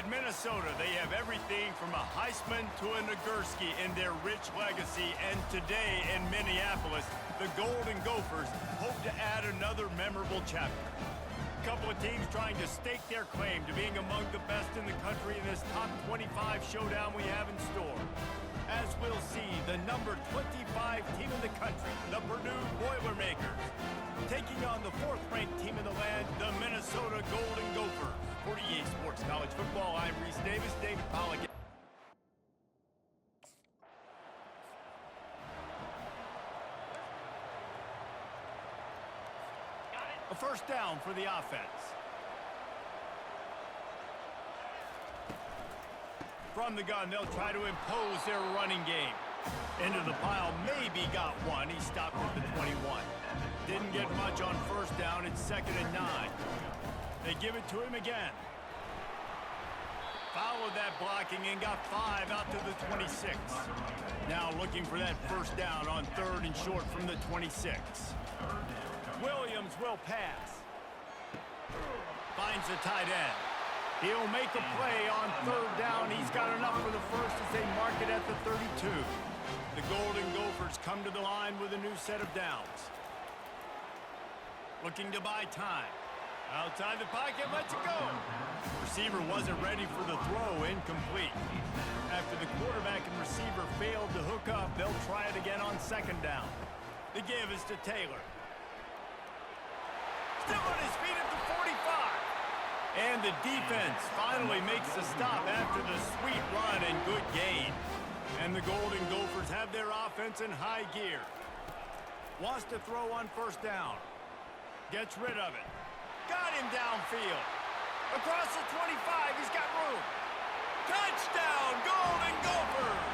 At Minnesota, they have everything from a Heisman to a Nagurski in their rich legacy, and today in Minneapolis, the Golden Gophers hope to add another memorable chapter. A couple of teams trying to stake their claim to being among the best in the country in this top 25 showdown we have in store. As we'll see, the number 25 team in the country, the Purdue Boilermakers, taking on the fourth-ranked team in the land, the Minnesota Golden Gophers. For EA Sports College Football, I'm Reese Davis, David Pollack. A first down for the offense. From the gun, they'll try to impose their running game. Into the pile, maybe got one. He stopped at the 21. Didn't get much on first down. It's 2nd and 9. They give it to him again. Followed that blocking and got 5 out to the 26. Now looking for that first down on 3rd and short from the 26. Williams will pass. Finds the tight end. He'll make a play on 3rd down. He's got enough for the first as they mark it at the 32. The Golden Gophers come to the line with a new set of downs. Looking to buy time. Outside the pocket, lets it go. Receiver wasn't ready for the throw, incomplete. After the quarterback and receiver failed to hook up, they'll try it again on 2nd down. The give is to Taylor. Still on his feet at the 45. And the defense finally makes the stop after the sweet run and good gain. And the Golden Gophers have their offense in high gear. Wants to throw on 1st down. Gets rid of it. Got him downfield. Across the 25, he's got room. Touchdown, Golden Gophers!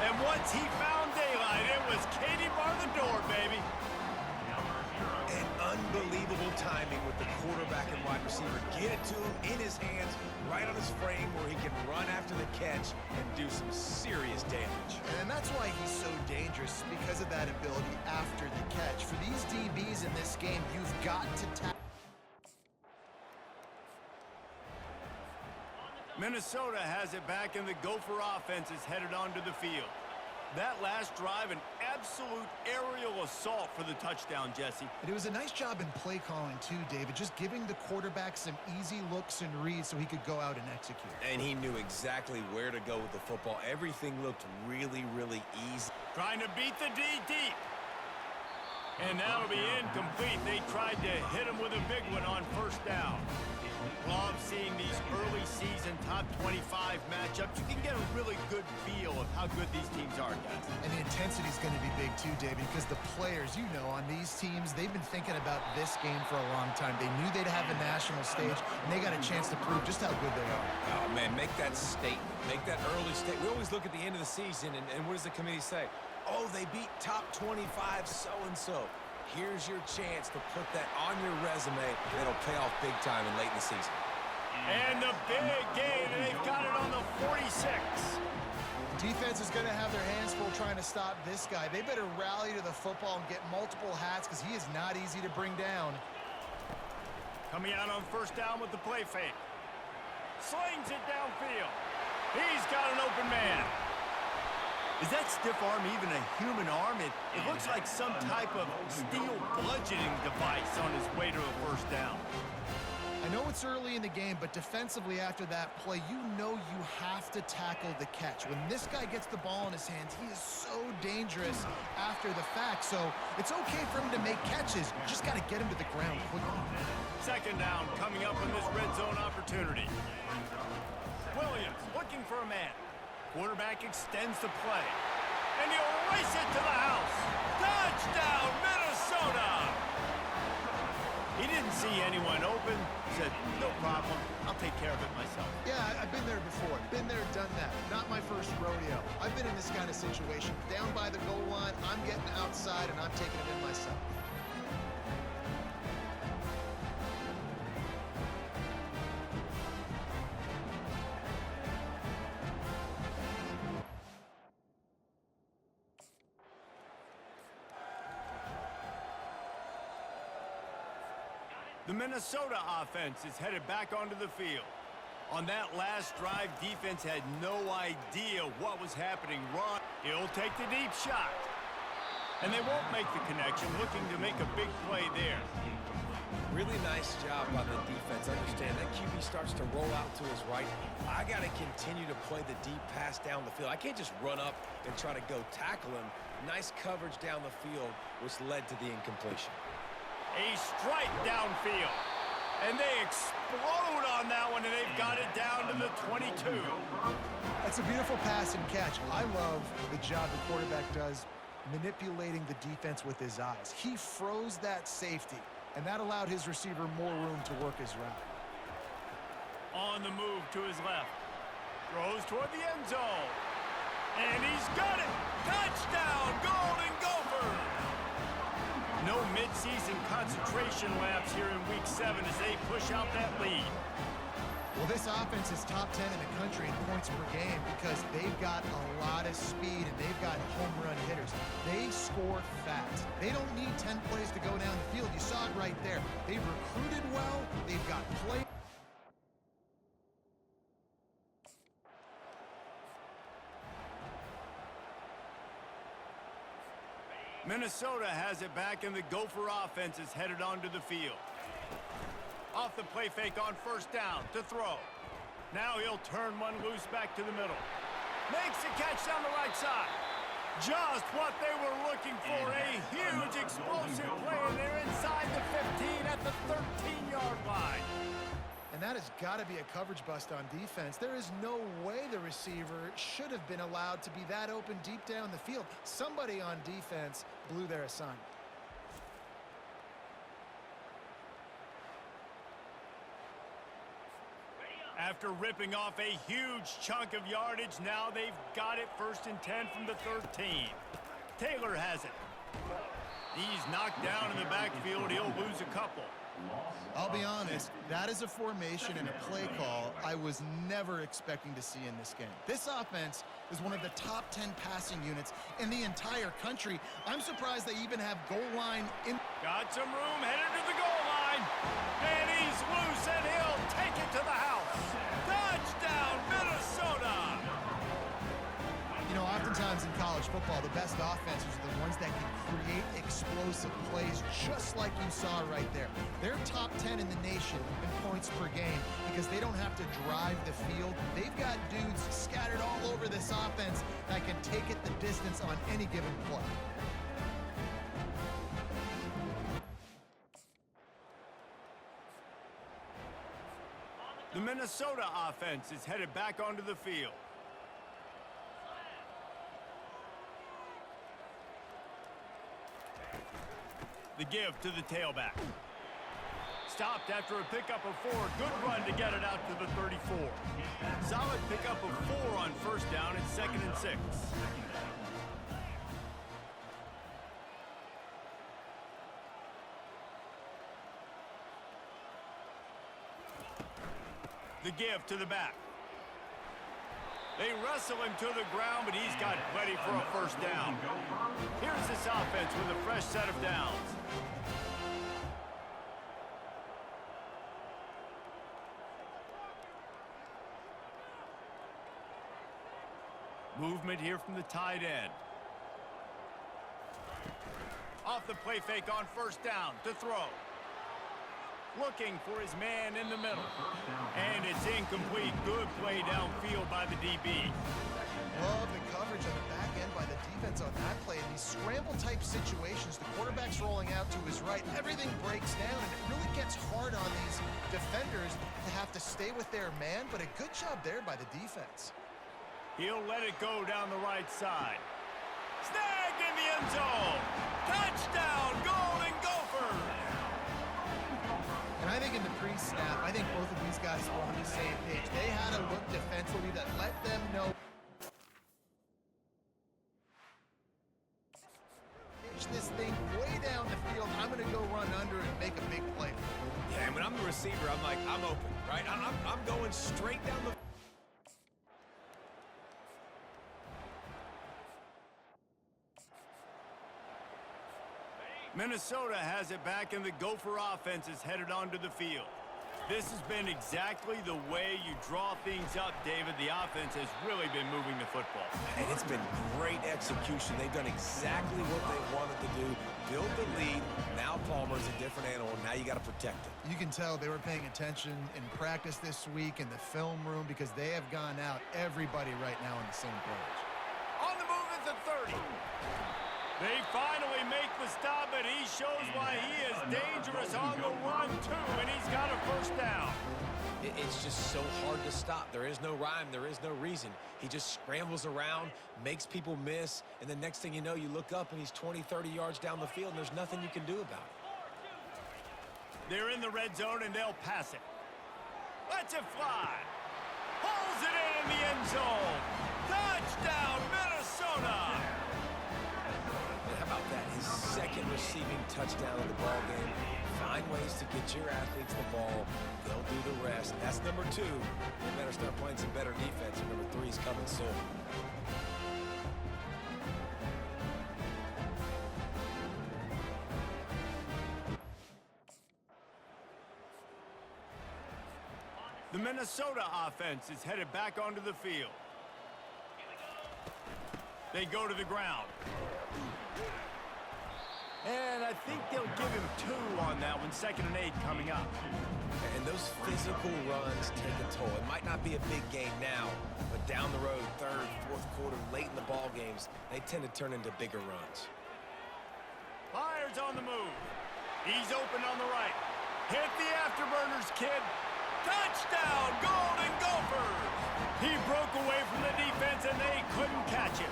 And once he found daylight, it was Katie bar the door, baby. And unbelievable timing with the quarterback and wide receiver. Get it to him in his hands, right on his frame where he can run after the catch and do some serious damage. And that's why he's so dangerous, because of that ability after the catch. For these DBs in this game, you've got to tackle. Minnesota has it back, and the Gopher offense is headed onto the field. That last drive, an absolute aerial assault for the touchdown, Jesse. And it was a nice job in play calling too, David, just giving the quarterback some easy looks and reads so he could go out and execute. And he knew exactly where to go with the football. Everything looked really, really easy. Trying to beat the D deep. And that'll be incomplete. They tried to hit him with a big one on 1st down. Love seeing these early season top 25 matchups. You can get a really good feel of how good these teams are, guys. And the intensity is going to be big too, David, because the players, you know, on these teams, they've been thinking about this game for a long time. They knew they'd have a national stage, and they got a chance to prove just how good they are. Oh, man, make that statement. Make that early statement. We always look at the end of the season, and what does the committee say? Oh, they beat top 25 so-and-so. Here's your chance to put that on your resume. It'll pay off big time and late in the season. And the big gain, and they've got it on the 46. Defense is going to have their hands full trying to stop this guy. They better rally to the football and get multiple hats because he is not easy to bring down. Coming out on 1st down with the play fake. Slings it downfield. He's got an open man. Is that stiff arm even a human arm? It looks like some type of steel bludgeoning device on his way to a 1st down. I know it's early in the game, but defensively after that play, you know you have to tackle the catch. When this guy gets the ball in his hands, he is so dangerous after the fact. So it's okay for him to make catches. You just got to get him to the ground quickly. 2nd down coming up on this red zone opportunity. Williams looking for a man. Quarterback extends the play. And he'll race it to the house. Touchdown, Minnesota! He didn't see anyone open. Said, no problem. I'll take care of it myself. Yeah, I've been there before. Been there, done that. Not my first rodeo. I've been in this kind of situation. Down by the goal line, I'm getting outside, and I'm taking it in myself. The Minnesota offense is headed back onto the field. On that last drive, defense had no idea what was happening. Run. He'll take the deep shot. And they won't make the connection, looking to make a big play there. Really nice job by the defense. Understand that QB starts to roll out to his right. I got to continue to play the deep pass down the field. I can't just run up and try to go tackle him. Nice coverage down the field, which led to the incompletion. A strike downfield. And they explode on that one, and they've got it down to the 22. That's a beautiful pass and catch. I love the job the quarterback does manipulating the defense with his eyes. He froze that safety, and that allowed his receiver more room to work his route. On the move to his left. Throws toward the end zone. And he's got it! Touchdown, Golden Gophers! No midseason concentration laps here in Week 7 as they push out that lead. Well, this offense is top 10 in the country in points per game because they've got a lot of speed and they've got home run hitters. They score fast. They don't need 10 plays to go down the field. You saw it right there. They've recruited well. They've got play. Minnesota has it back, and the Gopher offense is headed onto the field. Off the play fake on first down to throw. Now he'll turn one loose back to the middle. Makes a catch down the right side. Just what they were looking for, a huge explosive play, and they're inside the 15 at the 13-yard line. And that has got to be a coverage bust on defense. There is no way the receiver should have been allowed to be that open deep down the field. Somebody on defense blew their assignment. After ripping off a huge chunk of yardage, now they've got it 1st and 10 from the 13. Taylor has it. He's knocked down in the backfield. He'll lose a couple. I'll be honest, that is a formation and a play call I was never expecting to see in this game. This offense is one of the top 10 passing units in the entire country. I'm surprised they even have goal line in. Got some room, headed to the goal line. And he's loose, and he'll take it to the house. Touchdown, Minnesota! You know, oftentimes in college football, the best offenses are the ones that can create explosive plays, just like you saw right there. They're top 10 in the nation in points per game because they don't have to drive the field. They've got dudes scattered all over this offense that can take it the distance on any given play. The Minnesota offense is headed back onto the field. The give to the tailback. Stopped after a pickup of 4. Good run to get it out to the 34. Solid pickup of 4 on first down. It's 2nd and 6. The give to the back. They wrestle him to the ground, but he's got plenty for a first down. Here's this offense with a fresh set of downs. Movement here from the tight end. Off the play fake on first down to throw. Looking for his man in the middle. And it's incomplete. Good play downfield by the DB. Love the coverage on the back end by the defense on that play. In these scramble-type situations, the quarterback's rolling out to his right. Everything breaks down, and it really gets hard on these defenders to have to stay with their man, but a good job there by the defense. He'll let it go down the right side. Snagged in the end zone. Touchdown, Golden Gophers! And I think in the pre-snap, I think both of these guys were on the same page. They had a look defensively that let them know this thing way down the field. I'm going to go run under and make a big play. Yeah, and when I'm the receiver, I'm like, I'm open, right? I'm going straight down the... Minnesota has it back, and the Gopher offense is headed onto the field. This has been exactly the way you draw things up, David. The offense has really been moving the football. And it's been great execution. They've done exactly what they wanted to do. Build the lead. Now Palmer's a different animal. Now you got to protect it. You can tell they were paying attention in practice this week in the film room because they have gone out everybody right now on the same page. On the move at the 30. They finally make the stop, and he shows why he is dangerous on the run, too, and he's got a first down. It's just so hard to stop. There is no rhyme. There is no reason. He just scrambles around, makes people miss, and the next thing you know, you look up, and he's 20, 30 yards down the field, and there's nothing you can do about it. They're in the red zone, and they'll pass it. Lets it fly. Pulls it in the end zone. Touchdown, Minnesota! How about that? His second receiving touchdown of the ball game. Find ways to get your athletes the ball. They'll do the rest. That's number 2. They better start playing some better defense. And number 3 is coming soon. The Minnesota offense is headed back onto the field. They go to the ground. And I think they'll give him 2 on that one, 2nd and 8 coming up. And those physical runs take a toll. It might not be a big game now, but down the road, 3rd, 4th quarter, late in the ball games, they tend to turn into bigger runs. Fires on the move. He's open on the right. Hit the afterburners, kid. Touchdown, Golden Gophers! He broke away from the defense, and they couldn't catch him.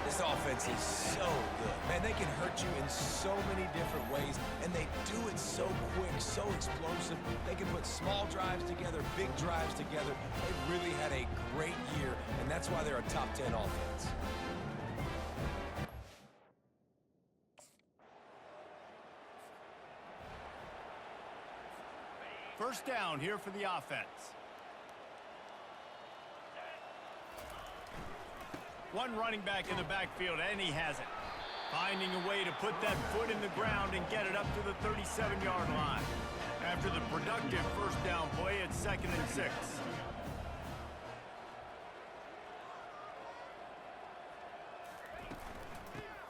This offense is so good. Man, they can hurt you in so many different ways, and they do it so quick, so explosive. They can put small drives together, big drives together. They really had a great year, and that's why they're a top 10 offense. First down here for the offense. One running back in the backfield, and he has it. Finding a way to put that foot in the ground and get it up to the 37-yard line. After the productive first down play, it's 2nd and 6.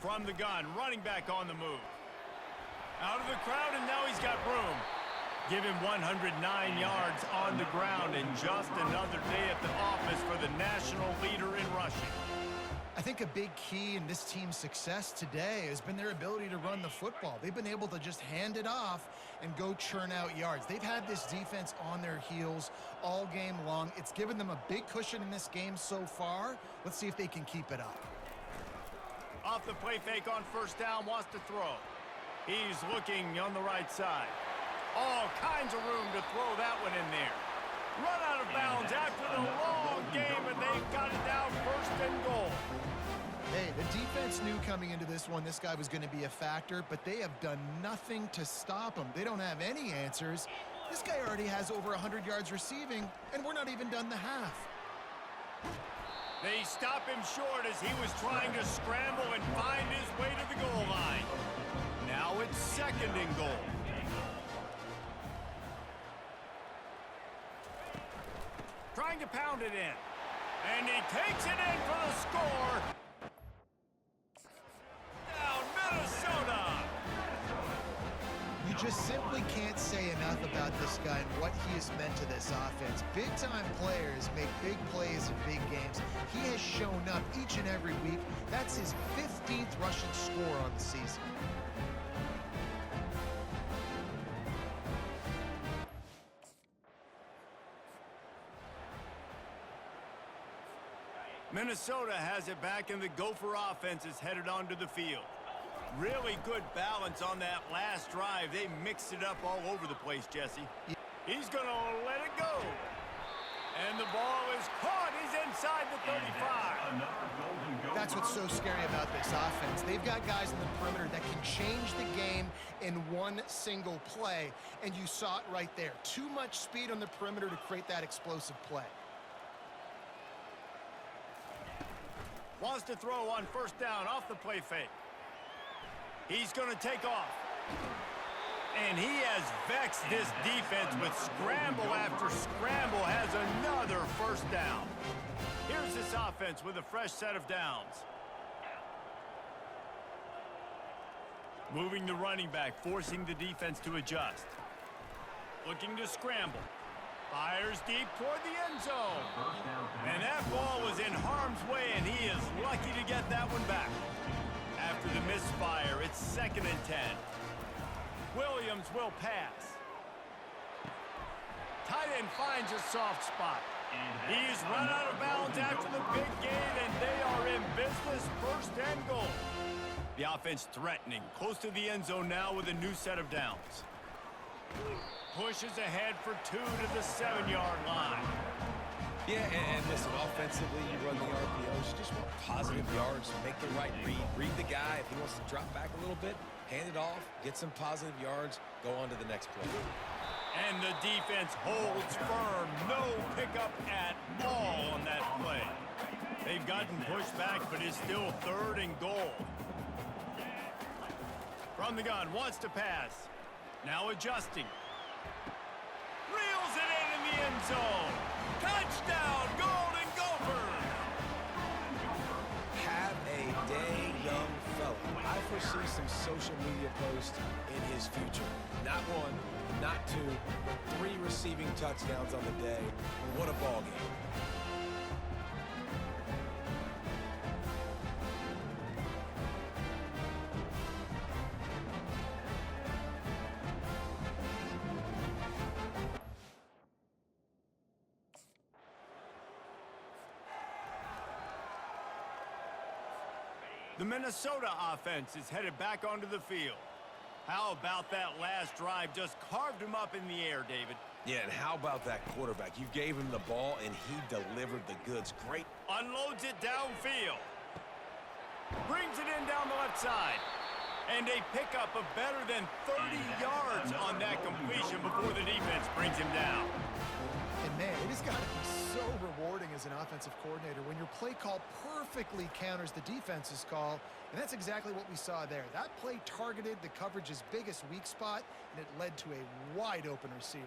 From the gun, running back on the move. Out of the crowd, and now he's got room. Give him 109 yards on the ground, and just another day at the office for the national leader in rushing. I think a big key in this team's success today has been their ability to run the football. They've been able to just hand it off and go churn out yards. They've had this defense on their heels all game long. It's given them a big cushion in this game so far. Let's see if they can keep it up. Off the play fake on first down, wants to throw. He's looking on the right side. All kinds of room to throw that one in there. Run out of bounds after the long game, and they've got it down 1st and goal. Hey, the defense knew coming into this one this guy was going to be a factor, but they have done nothing to stop him. They don't have any answers. This guy already has over 100 yards receiving, and we're not even done the half. They stop him short as he was trying to scramble and find his way to the goal line. Now it's 2nd and goal. Trying to pound it in. And he takes it in for the score. Down Minnesota. You just simply can't say enough about this guy and what he has meant to this offense. Big-time players make big plays in big games. He has shown up each and every week. That's his 15th rushing score on the season. Minnesota has it back, and the Gopher offense is headed onto the field. Really good balance on that last drive. They mixed it up all over the place, Jesse. He's going to let it go. And the ball is caught. He's inside the 35. That's what's so scary about this offense. They've got guys in the perimeter that can change the game in one single play, and you saw it right there. Too much speed on the perimeter to create that explosive play. Wants to throw on first down off the play fake. He's going to take off. And he has vexed this defense with scramble after scramble, has another first down. Here's this offense with a fresh set of downs. Moving the running back, forcing the defense to adjust. Looking to scramble. Fires deep toward the end zone. And that ball was in harm's way, and he is lucky to get that one back. After the misfire, it's 2nd and 10. Williams will pass. Tight end finds a soft spot. He's run out of bounds after the big gain, and they are in business, 1st and goal. The offense threatening, close to the end zone now with a new set of downs. Pushes ahead for 2 to the 7-yard line. Yeah, and listen, offensively, you run the RPOs. You just want positive yards, make the right read. Read the guy. If he wants to drop back a little bit, hand it off, get some positive yards, go on to the next play. And the defense holds firm. No pickup at all on that play. They've gotten pushed back, but it's still 3rd and goal. From the gun, wants to pass. Now adjusting. Reels it in the end zone. Touchdown, Golden Gophers! Have a day, young fella. I foresee some social media posts in his future. Not 1, not 2, but 3 receiving touchdowns on the day. What a ball game. The Minnesota offense is headed back onto the field. How about that last drive? Just carved him up in the air, David. Yeah, and how about that quarterback? You gave him the ball, and he delivered the goods. Great. Unloads it downfield. Brings it in down the left side. And a pickup of better than 30 yards on that completion before the defense brings him down. And man, it has got to be so rewarding as an offensive coordinator when your play call perfectly counters the defense's call, and that's exactly what we saw there. That play targeted the coverage's biggest weak spot, and it led to a wide-open receiver.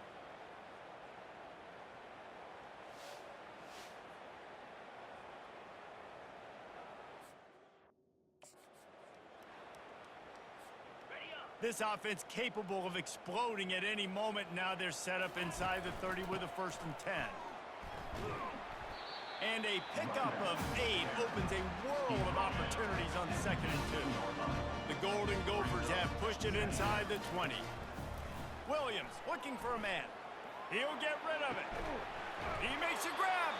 This offense capable of exploding at any moment. Now they're set up inside the 30 with a 1st and 10. And a pickup of 8 opens a world of opportunities on 2nd and 2. The Golden Gophers have pushed it inside the 20. Williams looking for a man. He'll get rid of it. He makes a grab.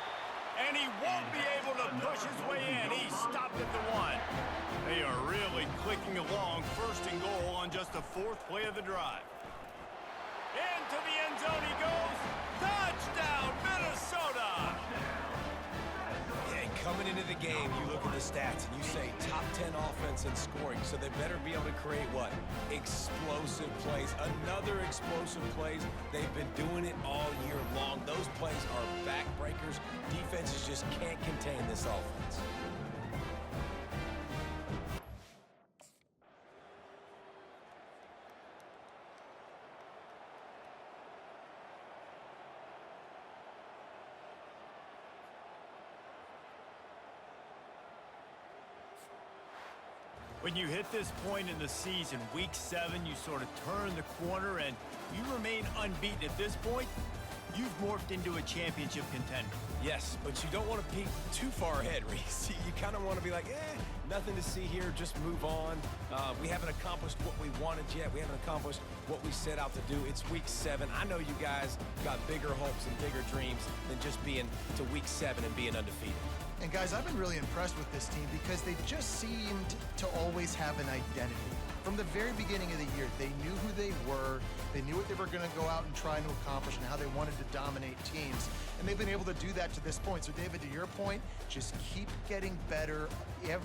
And he won't be able to push his way in. He stopped at the 1. They are really clicking along. 1st and goal on just the 4th play of the drive. Into the end zone he goes. Touchdown, Minnesota! Yeah, coming into the game, you look at the stats and you say top 10 offense in scoring, so they better be able to create what? Explosive plays. Another explosive plays. They've been doing it all year long. Those plays are backbreakers. Defenses just can't contain this offense. When you hit this point in the season, week 7, you sort of turn the corner and you remain unbeaten. At this point, you've morphed into a championship contender. Yes, but you don't want to peek too far ahead, Reese. You kind of want to be like, nothing to see here, just move on. We haven't accomplished what we wanted yet. We haven't accomplished what we set out to do. It's week 7. I know you guys got bigger hopes and bigger dreams than just being to week 7 and being undefeated. And guys, I've been really impressed with this team because they just seemed to always have an identity. From the very beginning of the year, they knew who they were, they knew what they were going to go out and try to accomplish and how they wanted to dominate teams. And they've been able to do that to this point. So David, to your point, just keep getting better every